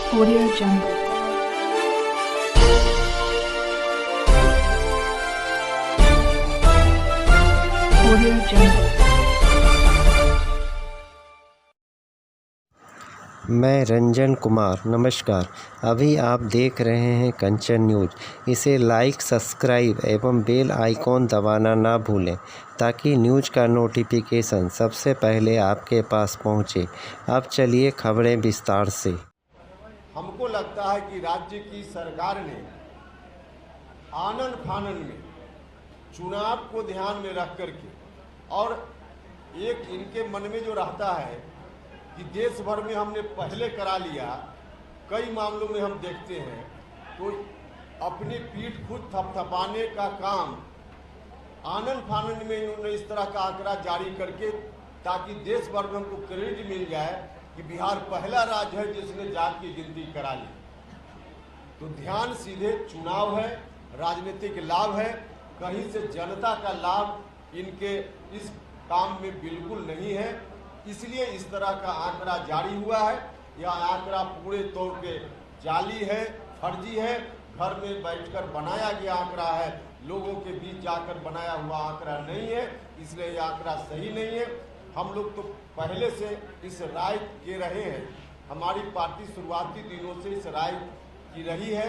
Audio Jungle. Audio Jungle. मैं रंजन कुमार। नमस्कार। अभी आप देख रहे हैं कंचन न्यूज़। इसे लाइक, सब्सक्राइब एवं बेल आइकॉन दबाना ना भूलें ताकि न्यूज़ का नोटिफिकेशन सबसे पहले आपके पास पहुंचे। अब चलिए खबरें विस्तार से। हमको लगता है कि राज्य की सरकार ने आनन फानन में चुनाव को ध्यान में रख करके और एक इनके मन में जो रहता है कि देश भर में हमने पहले करा लिया, कई मामलों में हम देखते हैं तो अपनी पीठ खुद थपथपाने का काम आनन फानन में इन्होंने इस तरह का आंकड़ा जारी करके ताकि देश भर में हमको क्रेडिट मिल जाए कि बिहार पहला राज्य है जिसने जात की गिनती करा ली। तो ध्यान सीधे चुनाव है, राजनीतिक लाभ है, कहीं से जनता का लाभ इनके इस काम में बिल्कुल नहीं है। इसलिए इस तरह का आंकड़ा जारी हुआ है। यह आंकड़ा पूरे तौर पे जाली है, फर्जी है, घर में बैठकर बनाया गया आंकड़ा है, लोगों के बीच जाकर बनाया हुआ आंकड़ा नहीं है। इसलिए यह आंकड़ा सही नहीं है। हम लोग तो पहले से इस राय के रहे हैं, हमारी पार्टी शुरुआती दिनों से इस राय की रही है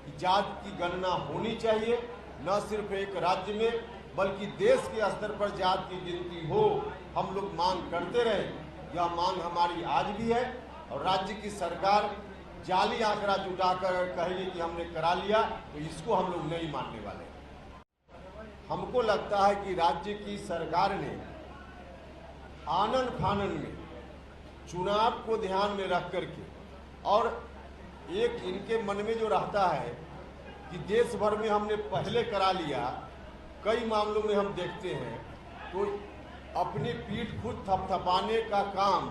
कि जात की गणना होनी चाहिए, न सिर्फ एक राज्य में बल्कि देश के स्तर पर जात की गिनती हो। हम लोग मांग करते रहे, यह मांग हमारी आज भी है। और राज्य की सरकार जाली आंकड़ा जुटाकर कहेगी कि हमने करा लिया, तो इसको हम लोग नहीं मानने वाले। हमको लगता है कि राज्य की सरकार ने आनन फानन में चुनाव को ध्यान में रख करके और एक इनके मन में जो रहता है कि देश भर में हमने पहले करा लिया, कई मामलों में हम देखते हैं तो अपनी पीठ खुद थपथपाने का काम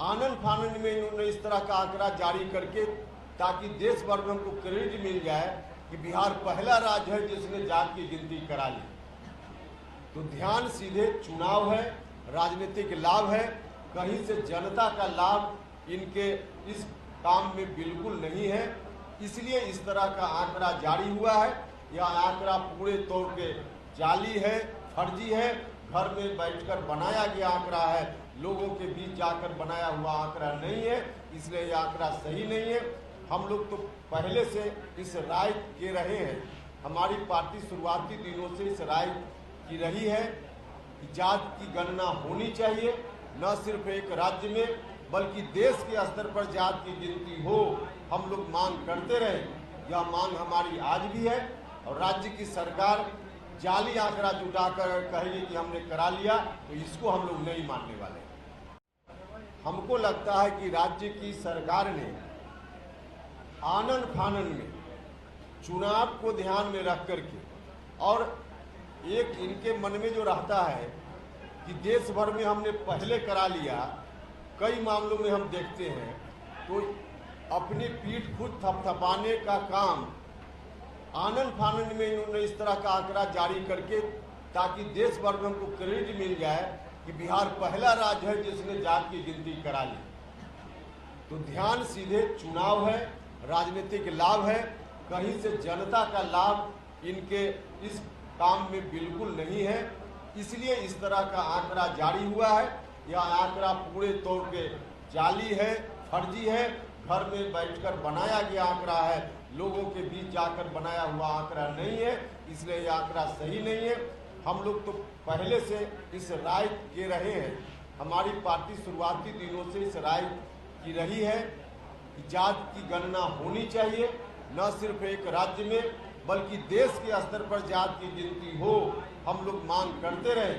आनन फानन में इन्होंने इस तरह का आंकड़ा जारी करके ताकि देश भर में हमको क्रेडिट मिल जाए कि बिहार पहला राज्य है जिसने जात की गिनती करा ली। तो ध्यान सीधे चुनाव है, राजनीतिक लाभ है, कहीं से जनता का लाभ इनके इस काम में बिल्कुल नहीं है। इसलिए इस तरह का आंकड़ा जारी हुआ है। यह आंकड़ा पूरे तौर पे जाली है, फर्जी है, घर में बैठकर बनाया गया आंकड़ा है, लोगों के बीच जाकर बनाया हुआ आंकड़ा नहीं है। इसलिए यह आंकड़ा सही नहीं है। हम लोग तो पहले से इस राय के रहे हैं, हमारी पार्टी शुरुआती दिनों से इस राय की रही है कि जात की गणना होनी चाहिए, न सिर्फ एक राज्य में बल्कि देश के स्तर पर जात की गिनती हो। हम लोग मांग करते रहे, यह मांग हमारी आज भी है। और राज्य की सरकार जाली आंकड़ा जुटाकर कहेगी कि हमने करा लिया, तो इसको हम लोग नहीं मानने वाले। हमको लगता है कि राज्य की सरकार ने आनन फानन में चुनाव को ध्यान में रख करके और एक इनके मन में जो रहता है कि देश भर में हमने पहले करा लिया, कई मामलों में हम देखते हैं तो अपनी पीठ खुद थपथपाने का काम आनन फानन में इन्होंने इस तरह का आंकड़ा जारी करके ताकि देश भर में हमको क्रेडिट मिल जाए कि बिहार पहला राज्य है जिसने जात की गिनती करा ली। तो ध्यान सीधे चुनाव है, राजनीतिक लाभ है, कहीं से जनता का लाभ इनके इस काम में बिल्कुल नहीं है। इसलिए इस तरह का आंकड़ा जारी हुआ है। यह आंकड़ा पूरे तौर पे जाली है, फर्जी है, घर में बैठकर बनाया गया आंकड़ा है, लोगों के बीच जाकर बनाया हुआ आंकड़ा नहीं है। इसलिए यह आंकड़ा सही नहीं है। हम लोग तो पहले से इस राय के रहे हैं, हमारी पार्टी शुरुआती दिनों से इस राय की रही है कि जात की गणना होनी चाहिए, न सिर्फ एक राज्य में बल्कि देश के स्तर पर जात की गिनती हो। हम लोग मांग करते रहे,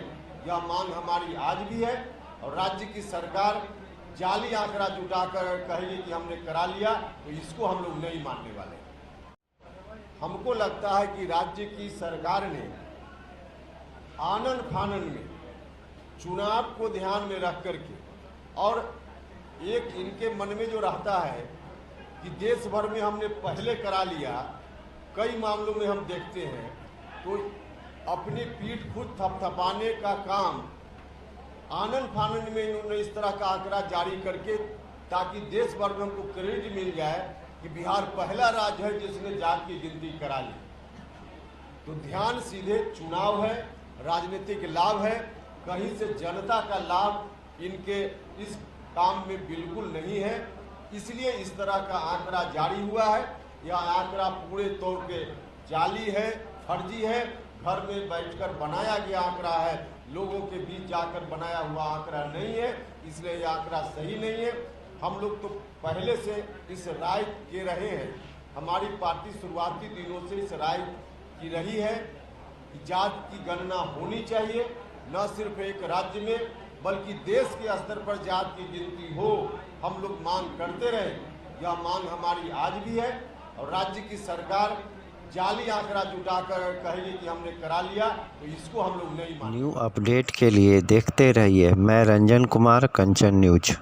यह मांग हमारी आज भी है। और राज्य की सरकार जाली आंकड़ा जुटाकर कहेगी कि हमने करा लिया, तो इसको हम लोग नहीं मानने वाले। हमको लगता है कि राज्य की सरकार ने आनन फानन में चुनाव को ध्यान में रख करके और एक इनके मन में जो रहता है कि देश भर में हमने पहले करा लिया, कई मामलों में हम देखते हैं तो अपनी पीठ खुद थपथपाने का काम आनन फानन में इन्होंने इस तरह का आंकड़ा जारी करके ताकि देश भर में हमको क्रेडिट मिल जाए कि बिहार पहला राज्य है जिसने जात की गिनती करा ली। तो ध्यान सीधे चुनाव है, राजनीतिक लाभ है, कहीं से जनता का लाभ इनके इस काम में बिल्कुल नहीं है। इसलिए इस तरह का आंकड़ा जारी हुआ है। यह आंकड़ा पूरे तौर पे जाली है, फर्जी है, घर में बैठकर बनाया गया आंकड़ा है, लोगों के बीच जाकर बनाया हुआ आंकड़ा नहीं है। इसलिए यह आंकड़ा सही नहीं है। हम लोग तो पहले से इस राय के रहे हैं, हमारी पार्टी शुरुआती दिनों से इस राय की रही है कि जात की गणना होनी चाहिए, न सिर्फ एक राज्य में बल्कि देश के स्तर पर जात की गिनती हो। हम लोग मांग करते रहे, यह मांग हमारी आज भी है। और राज्य की सरकार जाली आंकड़ा जुटाकर कहेगी कि हमने करा लिया, तो इसको हम लोग नहीं मानेंगे। न्यू अपडेट के लिए देखते रहिए मैं रंजन कुमार, कंचन न्यूज।